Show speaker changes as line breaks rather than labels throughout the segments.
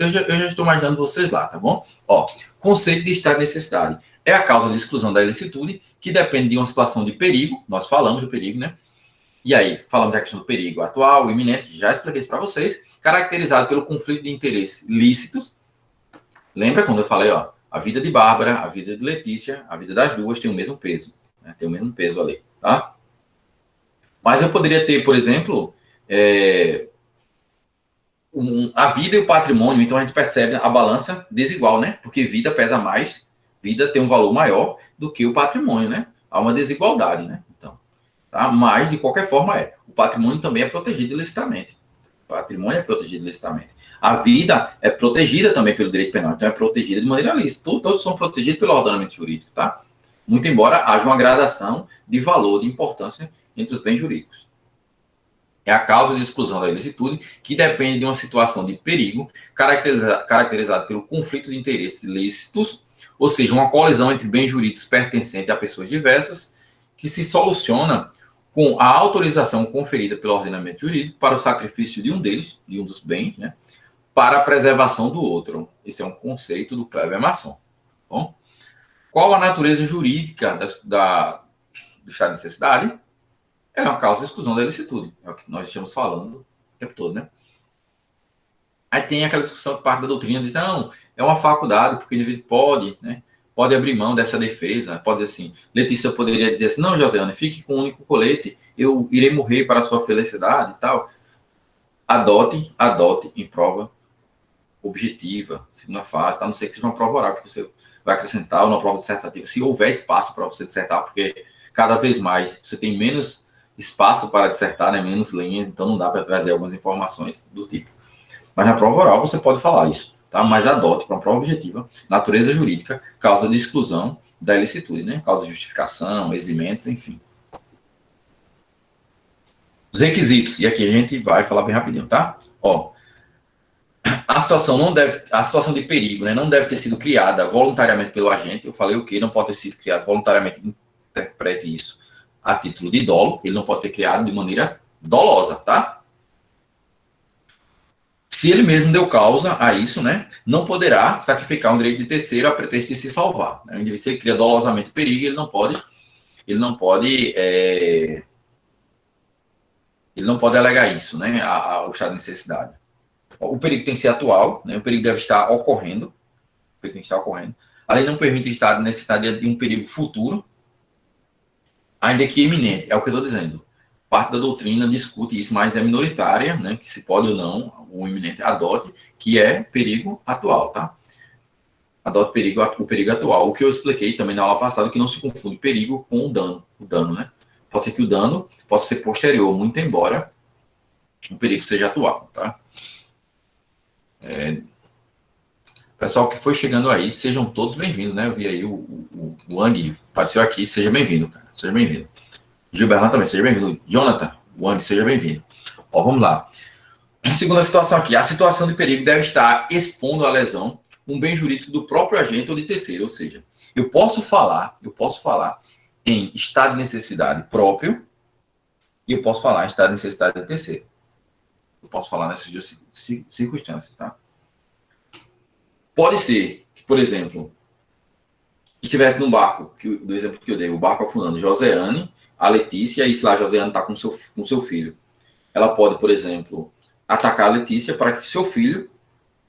já estou imaginando vocês lá, tá bom? Ó, conceito de estado de necessidade. É a causa de exclusão da ilicitude, que depende de uma situação de perigo. Nós falamos do perigo, né? E aí, falamos da questão do perigo atual, iminente, já expliquei isso para vocês, caracterizado pelo conflito de interesses lícitos. Lembra quando eu falei, ó, a vida de Bárbara, a vida de Letícia, a vida das duas tem o mesmo peso, né? Tem o mesmo peso ali, tá? Mas eu poderia ter, por exemplo, a vida e o patrimônio, então a gente percebe a balança desigual, né? Porque vida pesa mais, vida tem um valor maior do que o patrimônio, né? Há uma desigualdade, né? Então, tá? Mas, de qualquer forma, o patrimônio também é protegido ilicitamente. O patrimônio é protegido ilicitamente. A vida é protegida também pelo direito penal, então é protegida de maneira lícita. Todos são protegidos pelo ordenamento jurídico, tá? Muito embora haja uma gradação de valor, de importância entre os bens jurídicos. É a causa de exclusão da ilicitude, que depende de uma situação de perigo, caracterizada pelo conflito de interesses lícitos, ou seja, uma colisão entre bens jurídicos pertencentes a pessoas diversas, que se soluciona com a autorização conferida pelo ordenamento jurídico para o sacrifício de um deles, de um dos bens, né, para a preservação do outro. Esse é um conceito do Kleber Masson. Bom, qual a natureza jurídica do estado de necessidade? É uma causa de exclusão da ilicitude. É o que nós estamos falando o tempo todo, né? Aí tem aquela discussão que parte da doutrina diz, não, é uma faculdade, porque o indivíduo pode, né? Pode abrir mão dessa defesa, pode dizer assim, Letícia poderia dizer assim, não, Josiane, fique com um único colete, eu irei morrer para a sua felicidade e tal. Adote em prova objetiva, segunda fase, tá? A não ser que seja uma prova oral que você vai acrescentar, ou uma prova dissertativa, se houver espaço para você dissertar, porque cada vez mais você tem menos espaço para dissertar, né, menos linhas, então não dá para trazer algumas informações do tipo. Mas na prova oral você pode falar isso, tá? Mas adote para uma prova objetiva, natureza jurídica, causa de exclusão da ilicitude, né? Causa de justificação, eximentos, enfim. Os requisitos, e aqui a gente vai falar bem rapidinho, tá? Ó, a situação de perigo, né, não deve ter sido criada voluntariamente pelo agente. Eu falei o quê? Não pode ter sido criado voluntariamente, interprete isso a título de dolo, ele não pode ter criado de maneira dolosa, tá? Se ele mesmo deu causa a isso, né, não poderá sacrificar um direito de terceiro a pretexto de se salvar. Né? Se ele cria dolosamente perigo, ele não pode alegar isso, né, ao estado de necessidade. O perigo tem que ser atual, né, o perigo deve estar ocorrendo, A lei não permite estar de necessidade de um perigo futuro, ainda que iminente, é o que eu estou dizendo. Parte da doutrina discute isso, mas é minoritária, né, que se pode ou não, o iminente adote, que é perigo atual, tá? Adote o perigo atual. O que eu expliquei também na aula passada, que não se confunde perigo com o dano, né? Pode ser que o dano possa ser posterior, muito embora o perigo seja atual, tá? Pessoal que foi chegando aí, sejam todos bem-vindos, né? Eu vi aí o Wang apareceu aqui, seja bem-vindo, cara. Seja bem-vindo. Gilberto também, seja bem-vindo. Jonathan, Wang, seja bem-vindo. Ó, vamos lá. Segunda situação aqui. A situação de perigo deve estar expondo a lesão um bem jurídico do próprio agente ou de terceiro. Ou seja, eu posso falar em estado de necessidade próprio e eu posso falar em estado de necessidade de terceiro. Eu posso falar nessas duas circunstâncias, tá? Pode ser que, por exemplo, estivesse num barco, do exemplo que eu dei, o barco afundando, Joseane, a Letícia, e se lá a Joseane está com seu filho. Ela pode, por exemplo, atacar a Letícia para que seu filho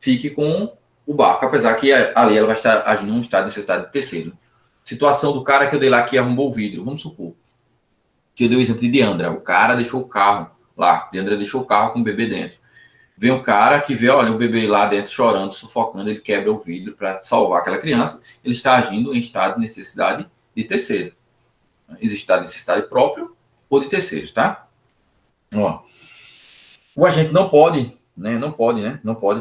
fique com o barco, apesar que ali ela vai estar agindo num estado de necessidade de terceiro. Situação do cara que eu dei lá que arrombou o vidro, vamos supor. Que eu dei o exemplo de Deandra. O cara deixou o carro lá, Deandra deixou o carro com o bebê dentro. Vem um cara que vê, olha, o bebê lá dentro chorando, sufocando, ele quebra o vidro para salvar aquela criança, ele está agindo em estado de necessidade de terceiro. Existe estado de necessidade próprio ou de terceiros, tá? Ó, o agente não pode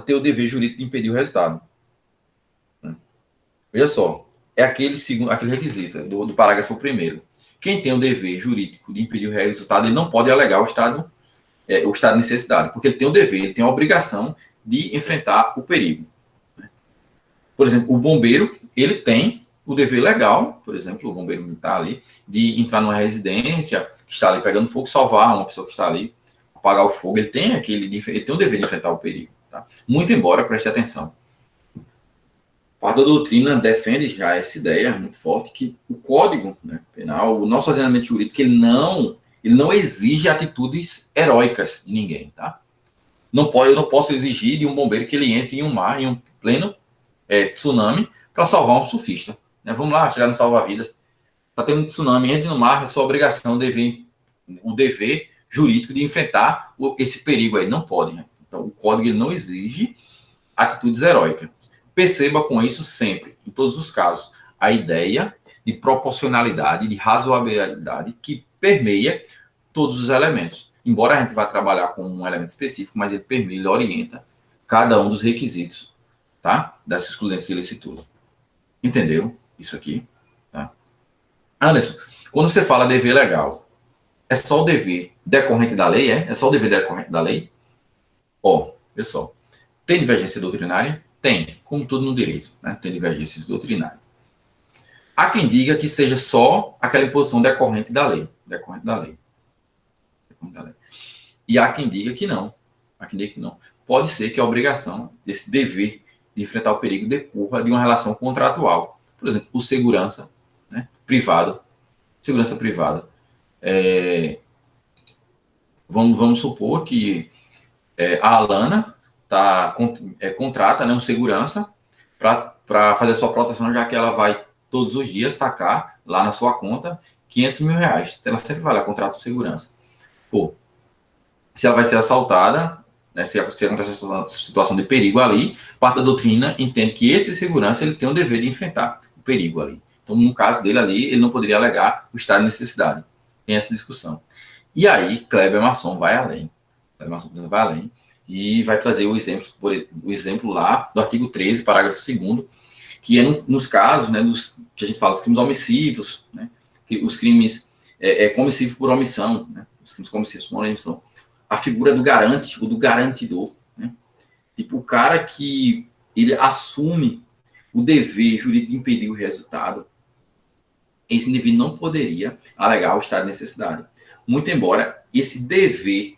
ter o dever jurídico de impedir o resultado. Veja só, é aquele requisito do parágrafo 1º. Quem tem o dever jurídico de impedir o resultado, ele não pode alegar o estado de necessidade, porque ele tem o dever, ele tem a obrigação de enfrentar o perigo. Por exemplo, o bombeiro, ele tem o dever legal, por exemplo, o bombeiro militar ali, de entrar numa residência que está ali pegando fogo, salvar uma pessoa que está ali, apagar o fogo, ele tem o dever de enfrentar o perigo. Tá? Muito embora, preste atenção, parte da doutrina defende já essa ideia muito forte que o Código, né, Penal, o nosso ordenamento jurídico, ele não exige atitudes heróicas de ninguém, tá? Eu não posso exigir de um bombeiro que ele entre em um mar, em um pleno tsunami, para salvar um surfista. Né? Vamos lá, chegar no salva-vidas. Está tendo um tsunami, entre no mar, é sua obrigação, o dever jurídico de enfrentar esse perigo aí. Não pode. Né? Então, o Código ele não exige atitudes heróicas. Perceba com isso sempre, em todos os casos, a ideia de proporcionalidade, de razoabilidade que permeia todos os elementos. Embora a gente vá trabalhar com um elemento específico, mas ele permeia, ele orienta cada um dos requisitos, tá? Dessa excludência de ilicitude. Entendeu? Isso aqui, tá? Anderson, quando você fala dever legal, é só o dever decorrente da lei, é? É só o dever decorrente da lei? Ó, pessoal, tem divergência doutrinária? Tem, como tudo no direito, né? Tem divergências doutrinárias. Há quem diga que seja só aquela imposição decorrente da lei. Decorrente da lei. E há quem diga que não. Há quem diga que não. Pode ser que a obrigação, esse dever de enfrentar o perigo decorra de uma relação contratual. Por exemplo, o segurança, né, privado. Segurança privada. Vamos supor que a Alana contrata, né, um segurança para fazer a sua proteção, já que ela vai todos os dias sacar lá na sua conta R$500 mil. Ela sempre vai lá, contrata o segurança. Pô, se ela vai ser assaltada, né, se acontecer essa situação de perigo ali, parte da doutrina entende que esse segurança ele tem o dever de enfrentar o perigo ali. Então, no caso dele ali, ele não poderia alegar o estado de necessidade. Tem essa discussão. E aí, Kleber Masson vai além. Kleber Masson vai além e vai trazer o exemplo lá do artigo 13, parágrafo 2º, que é nos casos, né, que a gente fala, os crimes omissivos, né, os crimes comissivos por omissão, né, os crimes comissivos por omissão, a figura do garante, ou do garantidor, né, tipo o cara que ele assume o dever jurídico de impedir o resultado, esse indivíduo não poderia alegar o estado de necessidade. Muito embora esse dever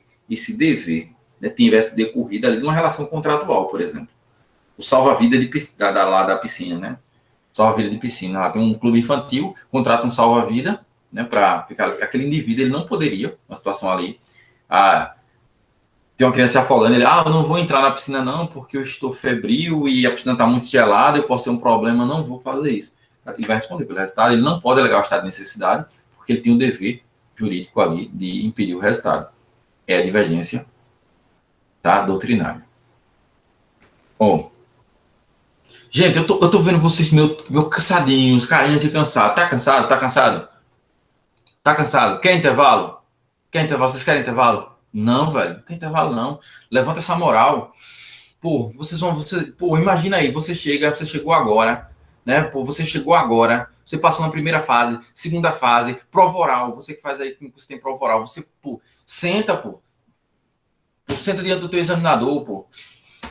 né, tivesse decorrido ali de uma relação contratual, por exemplo. O salva-vida lá da piscina, né? Salva-vida de piscina. Lá tem um clube infantil, contrata um salva-vida, né? Para ficar. Aquele indivíduo, ele não poderia, uma situação ali. Tem uma criança se afogando, ele, eu não vou entrar na piscina não, porque eu estou febril e a piscina está muito gelada, eu posso ter um problema, não vou fazer isso. Ele vai responder pelo resultado, ele não pode alegar o estado de necessidade, porque ele tem um dever jurídico ali de impedir o resultado. É a divergência, tá, doutrinária. Bom, gente, eu tô vendo vocês meio cansadinhos, carinha de cansado. Tá cansado? Tá cansado? Tá cansado? Quer intervalo? Quer intervalo? Vocês querem intervalo? Não, velho, não tem intervalo não. Levanta essa moral. Pô, pô, imagina aí, você chegou agora, né? Pô, você chegou agora, você passou na primeira fase, segunda fase, prova oral, você que faz aí, você tem prova oral, você, pô, senta, pô. Senta diante do teu examinador, pô.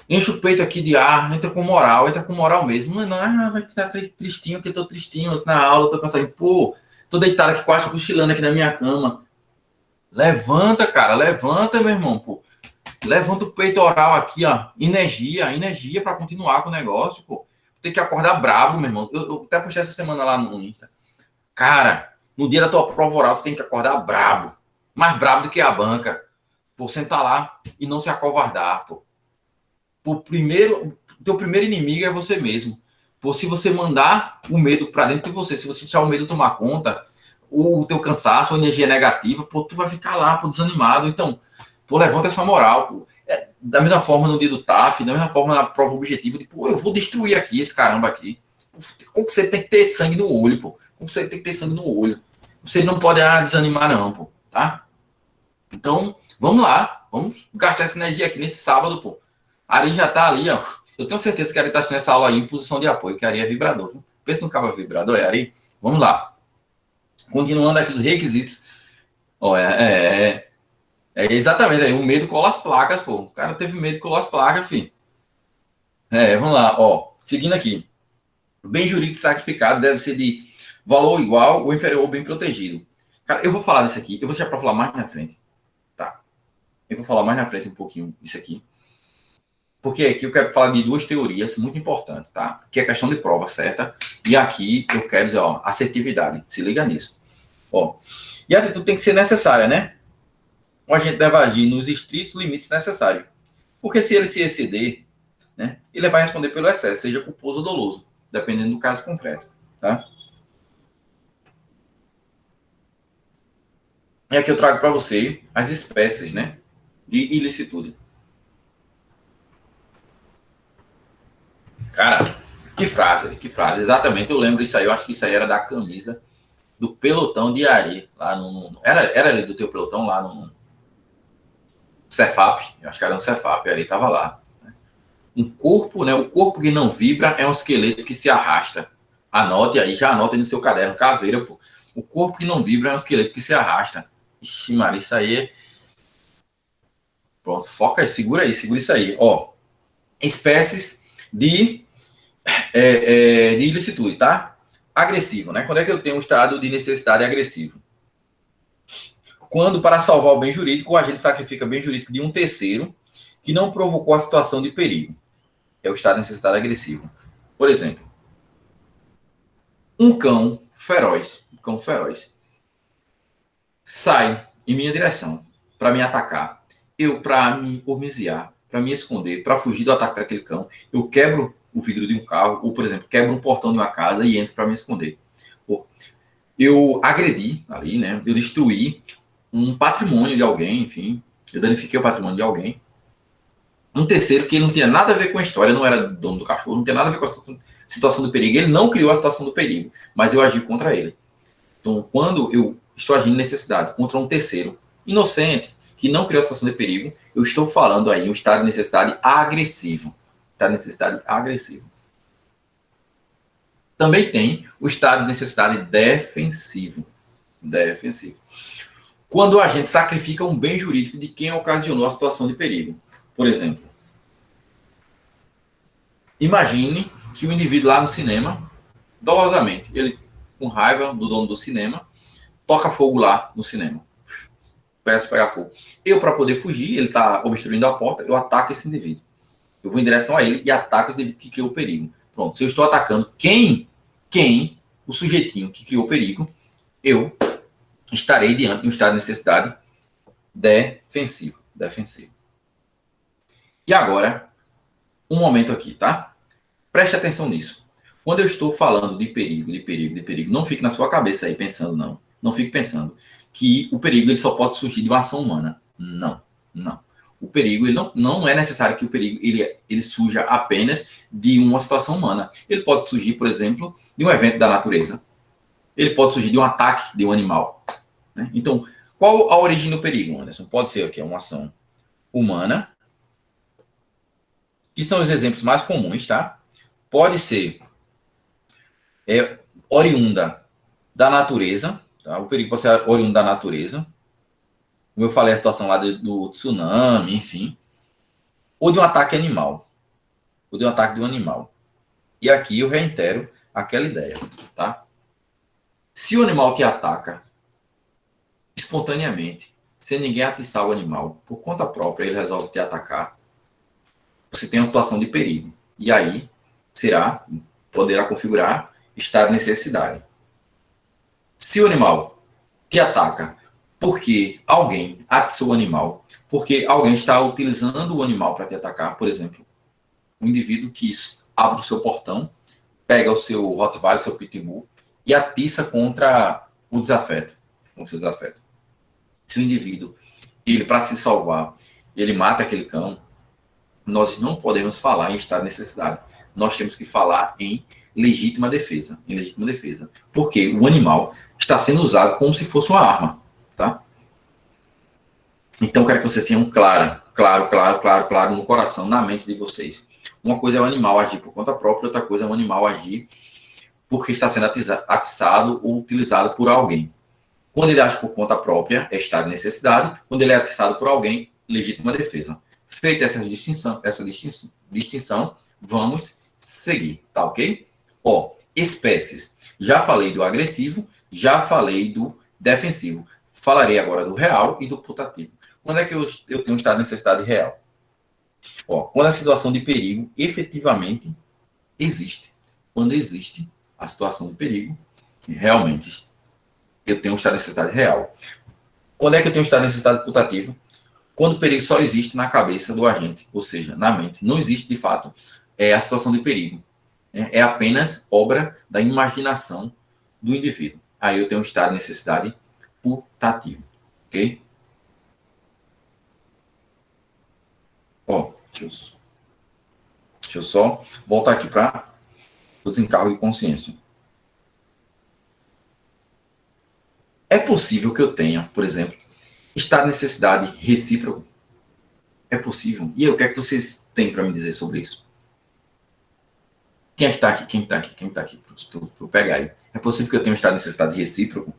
Enche o peito aqui de ar, entra com moral mesmo. Não, vai estar tristinho, que eu tô tristinho na aula, tô cansado. Pô, tô deitado aqui, quase cochilando aqui na minha cama. Levanta, cara, levanta, meu irmão, pô. Levanta o peitoral aqui, ó. Energia para continuar com o negócio, pô. Tem que acordar bravo, meu irmão. Eu até postei essa semana lá no Insta. Cara, no dia da tua prova oral, tu tem que acordar brabo. Mais brabo do que a banca. Pô, sentar lá e não se acovardar, pô. Teu primeiro inimigo é você mesmo. Pô, se você mandar o medo para dentro de você, se você deixar o medo tomar conta, o teu cansaço, a energia negativa, pô, tu vai ficar lá, pô, desanimado. Então, pô, levanta essa moral, pô. Da mesma forma no dia do TAF, da mesma forma na prova objetiva, de, pô, eu vou destruir aqui esse caramba aqui. Como que você tem que ter sangue no olho, pô? Como você tem que ter sangue no olho? Você não pode desanimar não, pô, tá? Então, vamos lá, vamos gastar essa energia aqui nesse sábado, pô. A Ari já tá ali, ó. Eu tenho certeza que a Ari tá assistindo essa aula aí em posição de apoio, que a Ari é vibrador. Viu? Pensa no cabo vibrador, Ari? Vamos lá. Continuando aqui os requisitos. Ó, exatamente aí, o medo cola as placas, pô. O cara teve medo, colou as placas, filho. Vamos lá, ó. Seguindo aqui. O bem jurídico certificado deve ser de valor igual ou inferior ou bem protegido. Cara, eu vou falar disso aqui. Eu vou deixar para falar mais na frente. Tá? Eu vou falar mais na frente um pouquinho isso aqui. porque aqui eu quero falar de duas teorias muito importantes, tá? Que é a questão de prova, certa? E aqui eu quero dizer, ó, assertividade. Se liga nisso. Ó, e a atitude tem que ser necessária, né? O agente deve agir nos estritos limites necessários. Porque se ele se exceder, né, ele vai responder pelo excesso, seja culposo ou doloso, dependendo do caso concreto, tá? E aqui eu trago para você as espécies, né, de ilicitude. Cara, que frase, que frase. Exatamente, eu lembro disso aí. Eu acho que isso aí era da camisa do pelotão de Ari, lá era ali do teu pelotão, lá no Cefap. Eu acho que era no Cefap, Ari tava lá. Um corpo, né? O corpo que não vibra é um esqueleto que se arrasta. Anote aí, já anote aí no seu caderno, caveira, pô. O corpo que não vibra é um esqueleto que se arrasta. Ixi, Maria, isso aí é... Pronto, foca aí, segura isso aí. Ó, espécies de ilicitude, tá? Agressivo, né? Quando é que eu tenho um estado de necessidade agressivo? Quando, para salvar o bem jurídico, o agente sacrifica o bem jurídico de um terceiro que não provocou a situação de perigo. É o estado de necessidade agressivo. Por exemplo, um cão feroz, sai em minha direção para me atacar. Eu, para me homiziar, para me esconder, para fugir do ataque daquele cão, eu quebro o vidro de um carro, ou, por exemplo, quebro um portão de uma casa e entro para me esconder. Eu agredi ali, né? Eu destruí um patrimônio de alguém, enfim, eu danifiquei o patrimônio de alguém. Um terceiro que não tinha nada a ver com a história, não era dono do cachorro, não tinha nada a ver com a situação do perigo. Ele não criou a situação do perigo, mas eu agi contra ele. Então, quando eu estou agindo em necessidade contra um terceiro inocente, que não criou a situação de perigo, eu estou falando aí um estado de necessidade agressivo. Estado de necessidade agressivo. Também tem o estado de necessidade defensivo. Defensivo. Quando a gente sacrifica um bem jurídico de quem ocasionou a situação de perigo. Por exemplo, imagine que o indivíduo lá no cinema, dolosamente, ele com raiva do dono do cinema, toca fogo lá no cinema. Peço pegar fogo. Eu, para poder fugir, ele está obstruindo a porta, eu ataco esse indivíduo. Eu vou em direção a ele e ataco esse indivíduo que criou o perigo. Pronto, se eu estou atacando o sujeitinho que criou o perigo, eu estarei diante de um estado de necessidade defensivo. E agora, um momento aqui, tá? Preste atenção nisso. Quando eu estou falando de perigo, não fique na sua cabeça aí pensando, não. Não fique pensando que o perigo ele só pode surgir de uma ação humana. Não. O perigo, ele não é necessário que o perigo ele surja apenas de uma situação humana. Ele pode surgir, por exemplo, de um evento da natureza. Ele pode surgir de um ataque de um animal. Né? Então, qual a origem do perigo, Anderson? Pode ser aqui uma ação humana, que são os exemplos mais comuns, tá? Pode ser oriunda da natureza, tá? O perigo pode ser oriundo da natureza, como eu falei, a situação lá do tsunami, enfim, ou de um ataque animal, ou de um ataque de um animal. E aqui eu reitero aquela ideia, tá? Se o animal que ataca espontaneamente, sem ninguém atiçar o animal, por conta própria, ele resolve te atacar, você tem uma situação de perigo. E aí poderá configurar estado de necessidade. Se o animal te ataca porque alguém atiçou o animal, porque alguém está utilizando o animal para te atacar, por exemplo, um indivíduo que abre o seu portão, pega o seu Rottweiler, o seu Pitbull, e atiça contra o desafeto. Se o indivíduo, ele para se salvar, ele mata aquele cão, nós não podemos falar em estado de necessidade. Nós temos que falar em legítima defesa. Porque o animal está sendo usado como se fosse uma arma. Tá? Então, quero que vocês tenham claro no coração, na mente de vocês. Uma coisa é o animal agir por conta própria, outra coisa é o animal agir porque está sendo atiçado ou utilizado por alguém. Quando ele age por conta própria, é estado de necessidade. Quando ele é atiçado por alguém, legítima defesa. Feita essa distinção, vamos seguir, tá ok? Ó, espécies. Já falei do agressivo, já falei do defensivo. Falarei agora do real e do putativo. Quando é que eu tenho um estado de necessidade real? Ó, quando a situação de perigo efetivamente existe. Quando existe a situação de perigo, realmente eu tenho um estado de necessidade real. Quando é que eu tenho um estado de necessidade putativo? Quando o perigo só existe na cabeça do agente, ou seja, na mente. Não existe, de fato, a situação de perigo. É apenas obra da imaginação do indivíduo. Aí eu tenho um estado de necessidade putativo. Ok? Ó, deixa eu só voltar aqui para o desencargo de consciência. É possível que eu tenha, por exemplo, estado de necessidade recíproco? É possível? E aí, o que é que vocês têm para me dizer sobre isso? Quem é que está aqui? Quem está aqui? Quem está aqui? Para pegar aí. É possível que eu tenha um estado de necessidade recíproco?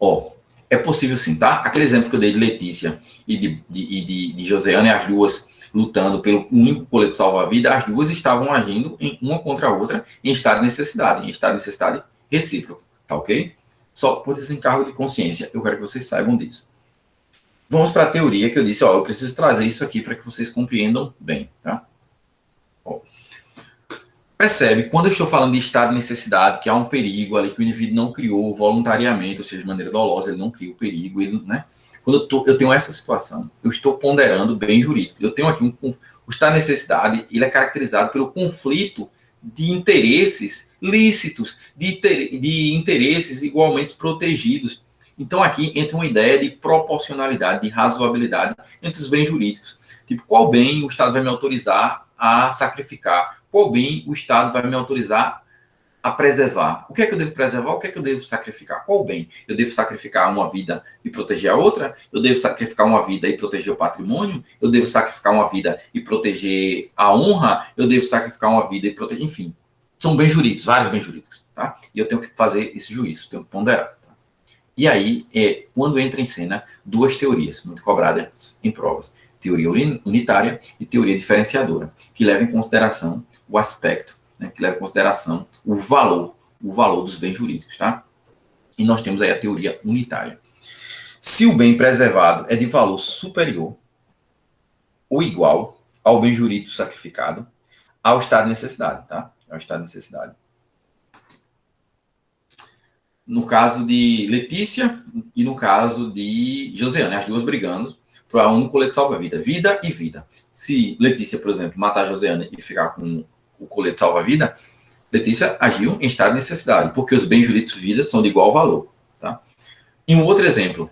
Ó, é possível sim, tá? Aquele exemplo que eu dei de Letícia e de Josiane, as duas lutando pelo único colete salva-vida, as duas estavam agindo uma contra a outra em estado de necessidade recíproco, tá ok? Só por desencargo de consciência, eu quero que vocês saibam disso. Vamos para a teoria que eu disse, ó, eu preciso trazer isso aqui para que vocês compreendam bem, tá? Ó, percebe, quando eu estou falando de estado de necessidade, que há um perigo ali que o indivíduo não criou voluntariamente, ou seja, de maneira dolosa, ele não cria o perigo, ele, né? Quando eu tenho essa situação, eu estou ponderando bem jurídico. Eu tenho aqui o estado de necessidade, ele é caracterizado pelo conflito de interesses lícitos, de interesses igualmente protegidos. Então aqui entra uma ideia de proporcionalidade, de razoabilidade entre os bens jurídicos. Tipo, qual bem o Estado vai me autorizar a sacrificar? Qual bem o Estado vai me autorizar a preservar? O que é que eu devo preservar? O que é que eu devo sacrificar? Qual bem? Eu devo sacrificar uma vida e proteger a outra? Eu devo sacrificar uma vida e proteger o patrimônio? Eu devo sacrificar uma vida e proteger a honra? Eu devo sacrificar uma vida e proteger... Enfim, são bens jurídicos, vários bens jurídicos. Tá? E eu tenho que fazer esse juízo, tenho que ponderar. Tá? E aí, quando entra em cena duas teorias, muito cobradas em provas. Teoria unitária e teoria diferenciadora, que levam em consideração o aspecto, né, que leva em consideração o valor dos bens jurídicos, tá? E nós temos aí a teoria unitária. Se o bem preservado é de valor superior ou igual ao bem jurídico sacrificado, ao estado de necessidade, tá? Ao estado de necessidade. No caso de Letícia e no caso de Josiane, as duas brigando para um colete salva-vida, vida e vida. Se Letícia, por exemplo, matar a Josiane e ficar com o colete salva-vida, Letícia agiu em estado de necessidade, porque os bens jurídicos de vida são de igual valor. Tá? E um outro exemplo,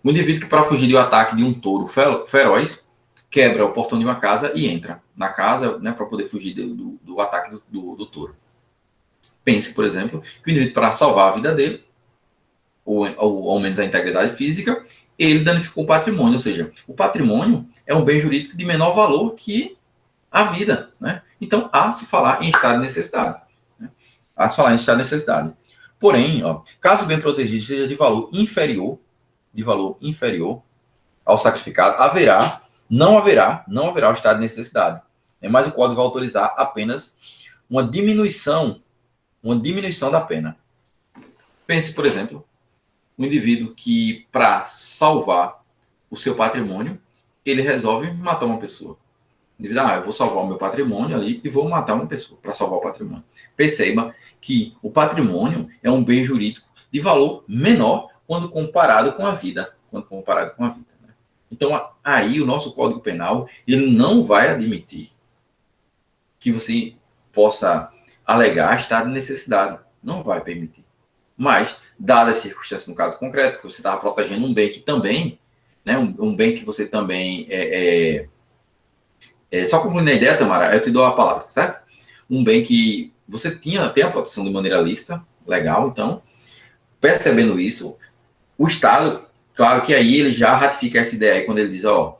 um indivíduo que para fugir do ataque de um touro feroz, quebra o portão de uma casa e entra na casa, né, para poder fugir do ataque do touro. Pense, por exemplo, que o indivíduo, para salvar a vida dele, ou ao menos a integridade física, ele danificou o patrimônio, ou seja, o patrimônio é um bem jurídico de menor valor que a vida, né? Então, há se falar em estado de necessidade. Né? Há se falar em estado de necessidade. Porém, ó, caso o bem protegido seja de valor inferior ao sacrificado, não haverá o estado de necessidade. Mas o Código vai autorizar apenas uma diminuição da pena. Pense, por exemplo, um indivíduo que, para salvar o seu patrimônio, ele resolve matar uma pessoa. Eu vou salvar o meu patrimônio ali e vou matar uma pessoa para salvar o patrimônio. Perceba que o patrimônio é um bem jurídico de valor menor quando comparado com a vida. Né? Então, aí o nosso Código Penal ele não vai admitir que você possa alegar estado de necessidade. Não vai permitir. Mas, dadas as circunstâncias no caso concreto, que você estava protegendo um bem que também, né, um bem que você também só concluindo a ideia, Tamara, eu te dou a palavra, certo? Um bem que você tem a proteção de maneira lícita, legal, então, percebendo isso, o Estado, claro que aí ele já ratifica essa ideia aí, quando ele diz, ó,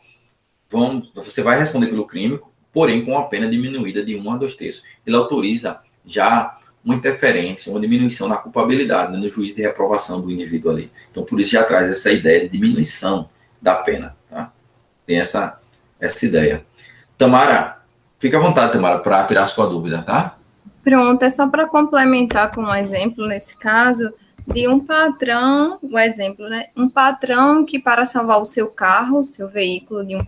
você vai responder pelo crime, porém com a pena diminuída de 1 a 2 terços. Ele autoriza já uma interferência, uma diminuição na culpabilidade, né, no juízo de reprovação do indivíduo ali. Então, por isso já traz essa ideia de diminuição da pena, tá? Tem essa ideia. Tamara, fica à vontade, Tamara, para tirar sua dúvida, tá?
Pronto, é só para complementar com um exemplo nesse caso, de um patrão, um exemplo, né? Um patrão que para salvar o seu carro, seu veículo de um